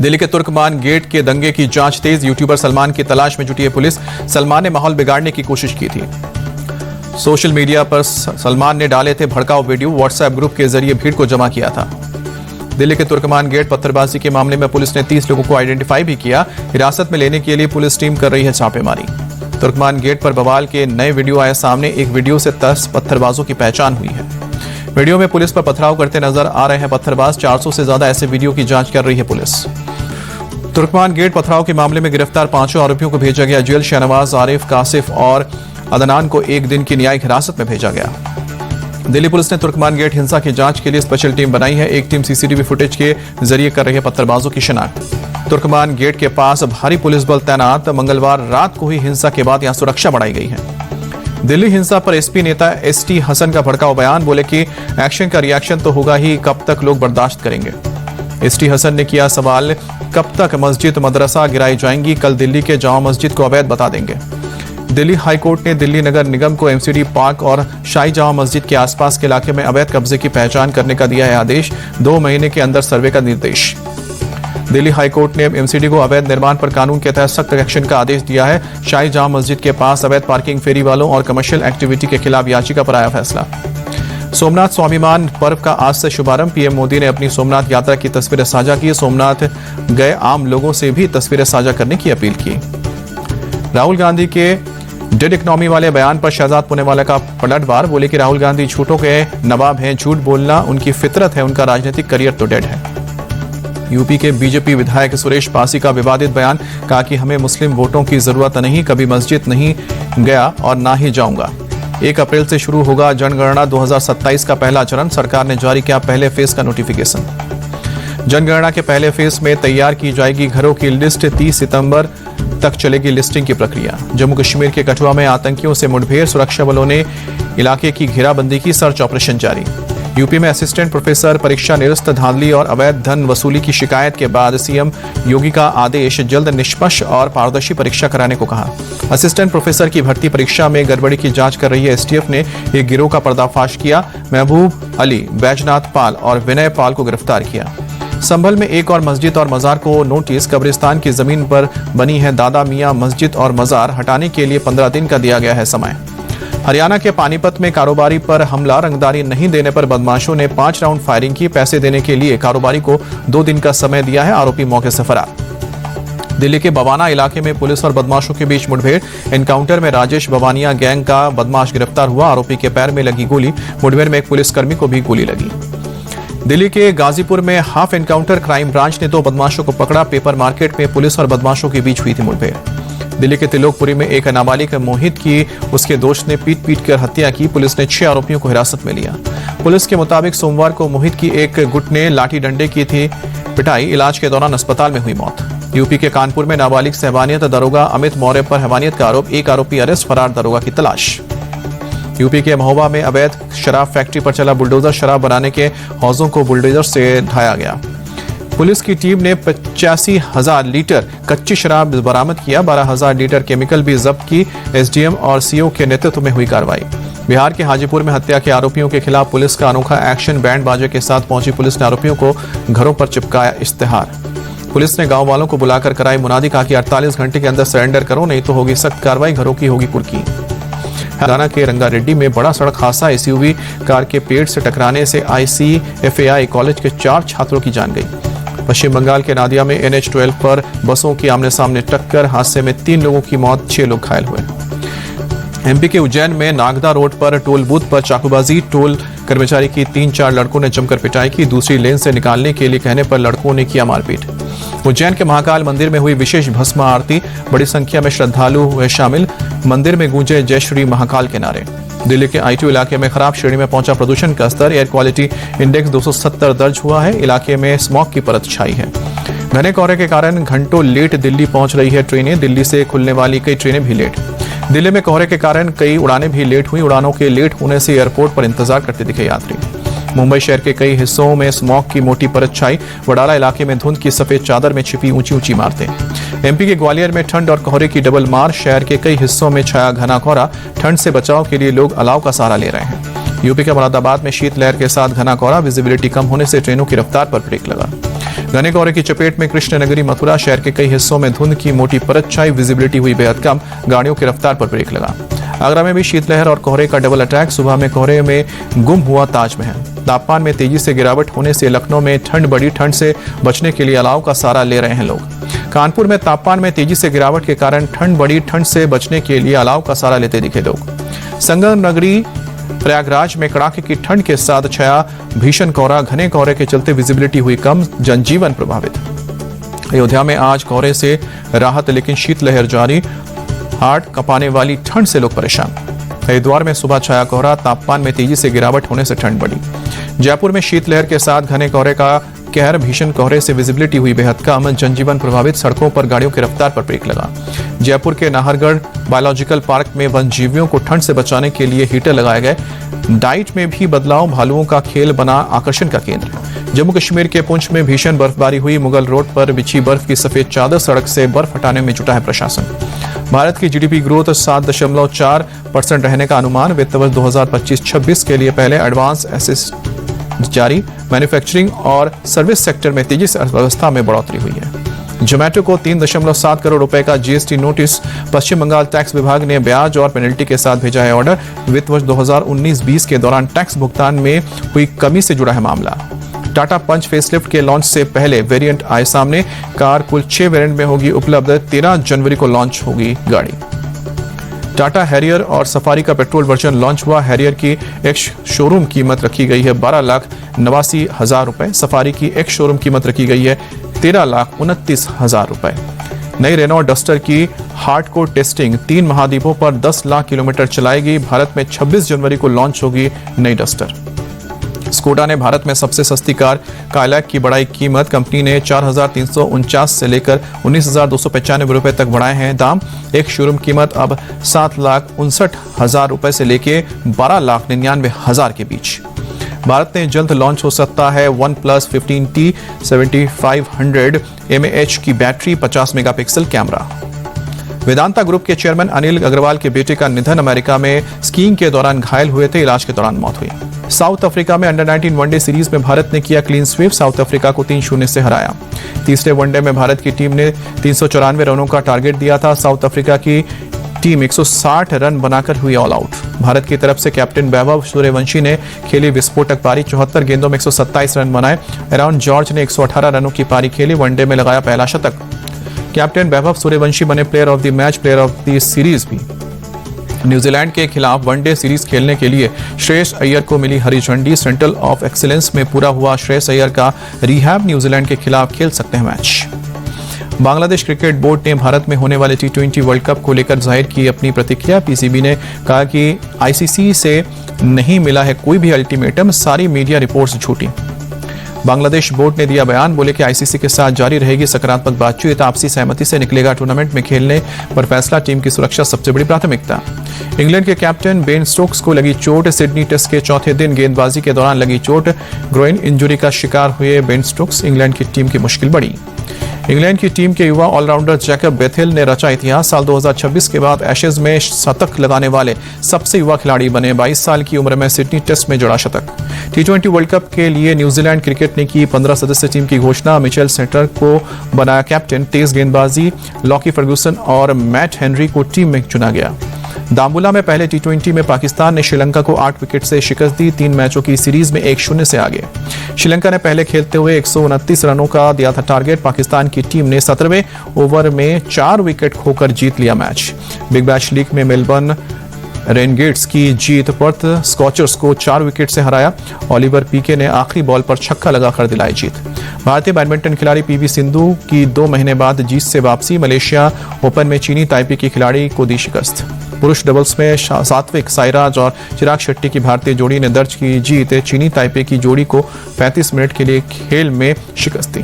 दिल्ली के तुर्कमान गेट के दंगे की जांच तेज। यूट्यूबर सलमान की तलाश में जुटी है पुलिस। सलमान ने माहौल बिगाड़ने की कोशिश की थी। सोशल मीडिया पर सलमान ने डाले थे भड़काऊ वीडियो। व्हाट्सएप ग्रुप के जरिए भीड़ को जमा किया था। दिल्ली के तुर्कमान गेट पत्थरबाजी के मामले में पुलिस ने 30 लोगों को आइडेंटिफाई भी किया। हिरासत में लेने के लिए पुलिस टीम कर रही है छापेमारी। तुर्कमान गेट पर बवाल के नए वीडियो आए सामने। एक वीडियो से 10 पत्थरबाजों की पहचान हुई है। वीडियो में पुलिस पर पथराव करते नजर आ रहे हैं पत्थरबाज। 400 से ज्यादा ऐसे वीडियो की जांच कर रही है पुलिस। तुर्कमान गेट पथराव के मामले में गिरफ्तार 5 आरोपियों को भेजा गया जेल। शहनवाज, आरिफ, कासिफ और अदनान को 1 दिन की न्यायिक हिरासत में भेजा गया। दिल्ली पुलिस ने तुर्कमान गेट हिंसा की जांच के लिए स्पेशल टीम बनाई है। एक टीम सीसीटीवी फुटेज के जरिए कर रही है पत्थरबाजों की शिनाख्त। तुर्कमान गेट के पास भारी पुलिस बल तैनात। मंगलवार रात को हुई हिंसा के बाद यहां सुरक्षा बढ़ाई गई है। दिल्ली हिंसा पर एसपी नेता एसटी हसन का भड़काऊ बयान। बोले कि एक्शन का रिएक्शन तो होगा ही, कब तक लोग बर्दाश्त करेंगे। एसटी हसन ने किया सवाल, कब तक मस्जिद मदरसा गिराई जाएंगी? कल दिल्ली के जामा मस्जिद को अवैध बता देंगे। दिल्ली हाईकोर्ट ने दिल्ली नगर निगम को एमसीडी पार्क और शाही जामा मस्जिद के आसपास के इलाके में अवैध कब्जे की पहचान करने का दिया है आदेश। 2 महीने के अंदर सर्वे का निर्देश। दिल्ली हाईकोर्ट ने एमसीडी को अवैध निर्माण पर कानून के तहत सख्त एक्शन का आदेश दिया है। शाही जामा मस्जिद के पास अवैध पार्किंग, फेरी वालों और कमर्शियल एक्टिविटी के खिलाफ याचिका पर आया फैसला। सोमनाथ स्वाभिमान पर्व का आज से शुभारंभ। पीएम मोदी ने अपनी सोमनाथ यात्रा की तस्वीरें साझा की। सोमनाथ गए आम लोगों से भी तस्वीरें साझा करने की अपील की। राहुल गांधी के डेड इकोनॉमी वाले बयान पर शहजाद पुनेवाला का पलटवार। बोले कि राहुल गांधी झूठों के नवाब हैं। झूठ बोलना उनकी फितरत है, उनका राजनीतिक करियर तो डेड है। यूपी के बीजेपी विधायक सुरेश पासी का विवादित बयान। कहा कि हमें मुस्लिम वोटों की जरूरत नहीं, कभी मस्जिद नहीं गया और ना ही जाऊंगा। 1 अप्रैल से शुरू होगा जनगणना 2027 का पहला चरण। सरकार ने जारी किया पहले फेज का नोटिफिकेशन। जनगणना के पहले फेज में तैयार की जाएगी घरों की लिस्ट। 30 सितंबर तक चलेगी लिस्टिंग की प्रक्रिया। जम्मू कश्मीर के कठुआ में आतंकियों से मुठभेड़। सुरक्षा बलों ने इलाके की घेराबंदी की। सर्च ऑपरेशन जारी। यूपी में असिस्टेंट प्रोफेसर परीक्षा निरस्त। धांधली और अवैध धन वसूली की शिकायत के बाद सीएम योगी का आदेश, जल्द निष्पक्ष और पारदर्शी परीक्षा कराने को कहा। असिस्टेंट प्रोफेसर की भर्ती परीक्षा में गड़बड़ी की जांच कर रही है एसटीएफ ने एक गिरोह का पर्दाफाश किया। महबूब अली, बैजनाथ पाल और विनय पाल को गिरफ्तार किया। संभल में एक और मस्जिद और मजार को नोटिस। कब्रिस्तान की जमीन पर बनी है दादा मियां मस्जिद और मजार। हटाने के लिए 15 दिन का दिया गया है समय। हरियाणा के पानीपत में कारोबारी पर हमला। रंगदारी नहीं देने पर बदमाशों ने 5 राउंड फायरिंग की। पैसे देने के लिए कारोबारी को 2 दिन का समय दिया है। आरोपी मौके से फरार। दिल्ली के बवाना इलाके में पुलिस और बदमाशों के बीच मुठभेड़। एनकाउंटर में राजेश बवानिया गैंग का बदमाश गिरफ्तार हुआ। आरोपी के पैर में लगी गोली। मुठभेड़ में एक पुलिसकर्मी को भी गोली लगी। दिल्ली के गाजीपुर में हाफ एनकाउंटर। क्राइम ब्रांच ने 2 बदमाशों को पकड़ा। पेपर मार्केट में पुलिस और बदमाशों के बीच हुई थी मुठभेड़। दिल्ली के तिलोकपुरी में एक नाबालिग मोहित की उसके दोस्त ने पीट कर हत्या की। पुलिस ने 6 आरोपियों को हिरासत में लिया। पुलिस के मुताबिक सोमवार को मोहित की एक गुट ने लाठी डंडे की थी पिटाई। इलाज के दौरान अस्पताल में हुई मौत। यूपी के कानपुर में नाबालिग से हैवानियत। दरोगा अमित मौर्य पर हैवानियत का आरोप। 1 आरोपी अरेस्ट। फरार दरोगा की तलाश। यूपी के महोबा में अवैध शराब फैक्ट्री पर चला बुलडोजर। शराब बनाने के हौजों को बुलडोजर से ढाया गया। पुलिस की टीम ने 85,000 लीटर कच्ची शराब बरामद किया। 12,000 लीटर केमिकल भी जब्त की। एसडीएम और सीओ के नेतृत्व में हुई कार्रवाई। बिहार के हाजीपुर में हत्या के आरोपियों के खिलाफ पुलिस का अनोखा एक्शन। बैंड बाजे के साथ पहुंची पुलिस ने आरोपियों को घरों पर चिपकाया इश्तेहार। पुलिस ने गांव वालों को बुलाकर कराई मुनादी। कहा कि 48 घंटे के अंदर सरेंडर करो, नहीं तो होगी सख्त कार्रवाई। घरों की होगी कुर्की। हरियाणा के रंगारेड्डी में बड़ा सड़क हादसा। एसयूवी कार के पेड़ से टकराने से ICFAI कॉलेज के 4 छात्रों की जान गई। पश्चिम बंगाल के नादिया में NH12 पर बसों की आमने सामने टक्कर। हादसे में 3 लोगों की मौत, 6 लोग घायल हुए। एमपी के उज्जैन में नागदा रोड पर टोल बूथ पर चाकूबाजी। टोल कर्मचारी की 3-4 लड़कों ने जमकर पिटाई की। दूसरी लेन से निकालने के लिए कहने पर लड़कों ने किया मारपीट। उज्जैन के महाकाल मंदिर में हुई विशेष भस्म आरती। बड़ी संख्या में श्रद्धालु हुए शामिल। मंदिर में गूंजे जय श्री महाकाल के नारे। दिल्ली के ITO इलाके में खराब श्रेणी में पहुंचा प्रदूषण का स्तर। एयर क्वालिटी इंडेक्स 270 दर्ज हुआ है। इलाके में स्मॉग की परत छाई है। घने कोहरे के कारण घंटों लेट दिल्ली पहुंच रही है ट्रेनें। दिल्ली से खुलने वाली कई ट्रेनें भी लेट। दिल्ली में कोहरे के कारण कई उड़ानें भी लेट हुई। उड़ानों के लेट होने से एयरपोर्ट पर इंतजार करते दिखे यात्री। मुंबई शहर के कई हिस्सों में स्मॉग की मोटी परत छाई। वडाला इलाके में धुंध की सफेद चादर में छिपी ऊंची ऊंची इमारतें। एमपी के ग्वालियर में ठंड और कोहरे की डबल मार। शहर के कई हिस्सों में छाया घना कोहरा। ठंड से बचाव के लिए लोग अलाव का सहारा ले रहे हैं। यूपी के मुरादाबाद में शीतलहर के साथ घना कोहरा, विजिबिलिटी कम होने से ट्रेनों की रफ्तार पर ब्रेक लगा। घने कोहरे की चपेट में कृष्णनगरी मथुरा शहर के कई हिस्सों में धुंध की मोटी परत छाई, विजिबिलिटी हुई बेहद कम, गाड़ियों की रफ्तार पर ब्रेक लगा। आगरा में भी शीतलहर और कोहरे का डबल अटैक, सुबह में कोहरे में गुम हुआ ताजमहल। तापमान में तेजी से गिरावट होने से लखनऊ में ठंड बढ़ी, ठंड से बचने के लिए अलाव का सहारा ले रहे हैं लोग। कानपुर में तापमान में तेजी से गिरावट के कारण ठंड बढ़ी, ठंड से बचने के लिए अलाव का सहारा लेते दिखे लोग। संगम नगरी प्रयागराज में कड़ाके की ठंड के साथ छाया भीषण कोहरा, घने कोहरे के चलते विजिबिलिटी हुई कम, जनजीवन प्रभावित। अयोध्या में आज कोहरे से राहत, लेकिन शीतलहर जारी, हार्ट कपाने वाली ठंड से लोग परेशान। हरिद्वार में सुबह छाया कोहरा, तापमान में तेजी से गिरावट होने से ठंड बढ़ी। जयपुर में शीतलहर के साथ घने कोहरे का कहर, भीषण कोहरे से विजिबिलिटी हुई बेहद कम, जनजीवन प्रभावित, सड़कों पर गाड़ियों की रफ्तार पर ब्रेक लगा। जयपुर के नाहरगढ़ बायोलॉजिकल पार्क में वन जीवियों को ठंड से बचाने के लिए हीटर लगाए गए। डाइट में भी बदलाव, भालुओं का खेल बना आकर्षण का केंद्र। जम्मू कश्मीर के पुंछ में भीषण बर्फबारी हुई, मुगल रोड पर बिछी बर्फ की सफेद चादर, सड़क से बर्फ हटाने में जुटा है प्रशासन। भारत की जीडीपी ग्रोथ 7.4% रहने का अनुमान, वित्त वर्ष 2025-26 के लिए पहले एडवांस एसेस जारी। मैन्युफैक्चरिंग और सर्विस सेक्टर में तेजी से अर्थव्यवस्था में बढ़ोतरी हुई है। जोमेटो को 3.7 करोड़ रुपए का जीएसटी नोटिस, पश्चिम बंगाल टैक्स विभाग ने ब्याज और पेनल्टी के साथ भेजा है ऑर्डर। वित्त वर्ष 2019-20 के दौरान टैक्स भुगतान में हुई कमी से जुड़ा है मामला। टाटा पंच फेसलिफ्ट के लॉन्च से पहले वेरिएंट आए सामने, कार कुल 6 वेरिएंट में होगी उपलब्ध, 13 जनवरी को लॉन्च होगी गाड़ी। टाटा हैरियर और सफारी का पेट्रोल वर्जन लॉन्च हुआ। हैरियर की एक शोरूम कीमत रखी गई है 12,89,000 रुपए, सफारी की एक शोरूम कीमत रखी गई है 13,29,000 रुपए। नई रेनॉल्ट डस्टर की हार्डकोर टेस्टिंग 3 महाद्वीपों पर 10 लाख किलोमीटर चलाएगी। भारत में 26 जनवरी को लॉन्च होगी नई डस्टर। स्कोडा ने भारत में सबसे सस्ती कार काइलैक की बढ़ाई कीमत, कंपनी ने 4,349 से लेकर 19,295 रुपए तक बढ़ाए हैं दाम। एक शोरूम कीमत अब 7,59,000 रुपए से लेकर 12,99,000 के बीच। भारत में जल्द लॉन्च हो सकता है OnePlus 15T 7500 mAh की battery, 50 megapixel camera. Vedanta group के चेयरमैन अनिल अग्रवाल के बेटे का निधन, अमेरिका में स्कीइंग के दौरान घायल हुए थे, इलाज के दौरान मौत हुई। साउथ अफ्रीका में अंडर-19 वनडे सीरीज में भारत ने किया क्लीन स्वीप, साउथ अफ्रीका को 3-0 से हराया। तीसरे वनडे में भारत की टीम ने 394 रनों का टारगेट दिया था। साउथ अफ्रीका की टीम 160 रन बनाकर हुई ऑल आउट। भारत की तरफ से कैप्टन वैभव सूर्यवंशी ने खेली विस्फोटक पारी, 74 गेंदों में 127 रन बनाए। एरॉन जॉर्ज ने 118 रनों की पारी खेली, वनडे में लगाया पहला शतक। कैप्टन वैभव सूर्यवंशी बने player of the match, player of the series भी। न्यूजीलैंड के खिलाफ वनडे सीरीज खेलने के लिए श्रेयस अय्यर को मिली हरी झंडी। सेंटर ऑफ एक्सीलेंस में पूरा हुआ श्रेयस अय्यर का रिहैब, न्यूजीलैंड के खिलाफ खेल सकते हैं मैच। बांग्लादेश क्रिकेट बोर्ड ने भारत में होने वाले T20 वर्ल्ड कप को लेकर जाहिर की अपनी प्रतिक्रिया। पीसीबी ने कहा कि आईसीसी से नहीं मिला है कोई भी अल्टीमेटम, सारी मीडिया रिपोर्ट्स झूठी। बांग्लादेश बोर्ड ने दिया बयान, बोले कि आईसीसी के साथ जारी रहेगी सकारात्मक बातचीत, आपसी सहमति से निकलेगा टूर्नामेंट में खेलने पर फैसला, टीम की सुरक्षा सबसे बड़ी प्राथमिकता। इंग्लैंड के कैप्टन बेन स्टोक्स को लगी चोट, सिडनी टेस्ट के चौथे दिन गेंदबाजी के दौरान लगी चोट, ग्रोइन इंजरी का शिकार हुए बेन स्टोक्स, इंग्लैंड की टीम की मुश्किल बढ़ी। इंग्लैंड की टीम के युवा ऑलराउंडर जैकब बेथेल ने रचा इतिहास, साल 2026 के बाद एशेज में शतक लगाने वाले सबसे युवा खिलाड़ी बने, 22 साल की उम्र में सिडनी टेस्ट में जोड़ा शतक। T20 वर्ल्ड कप के लिए न्यूजीलैंड क्रिकेट ने की 15 सदस्य टीम की घोषणा, मिचेल सेंटर को बनाया कैप्टन, तेज गेंदबाजी, लॉकी फर्गूसन और मैट हेनरी को टीम में चुना गया। दाम्बुला में पहले T20 में पाकिस्तान ने श्रीलंका को 8 विकेट से शिकस्त दी, 3 मैचों की सीरीज में 1-0 से आगे। श्रीलंका ने पहले खेलते हुए 129 रनों का दिया था टारगेट, पाकिस्तान की टीम ने 17वें ओवर में 4 विकेट खोकर जीत लिया मैच। बिग बैश लीग में मेलबर्न रेनगेट्स की जीत, पर्थ स्कॉचर्स को 4 विकेट से हराया, ओलिवर पीके ने आखिरी बॉल पर छक्का लगाकर दिलाई जीत। भारतीय बैडमिंटन खिलाड़ी पीवी सिंधु की 2 महीने बाद जीत से वापसी, मलेशिया ओपन में चीनी ताइपे की खिलाड़ी को दी शिकस्त। पुरुष डबल्स में सात्विक साईराज और चिराग शेट्टी की भारतीय जोड़ी ने दर्ज की जीत, चीनी ताइपे की जोड़ी को 35 मिनट के लिए खेल में शिकस्त दी।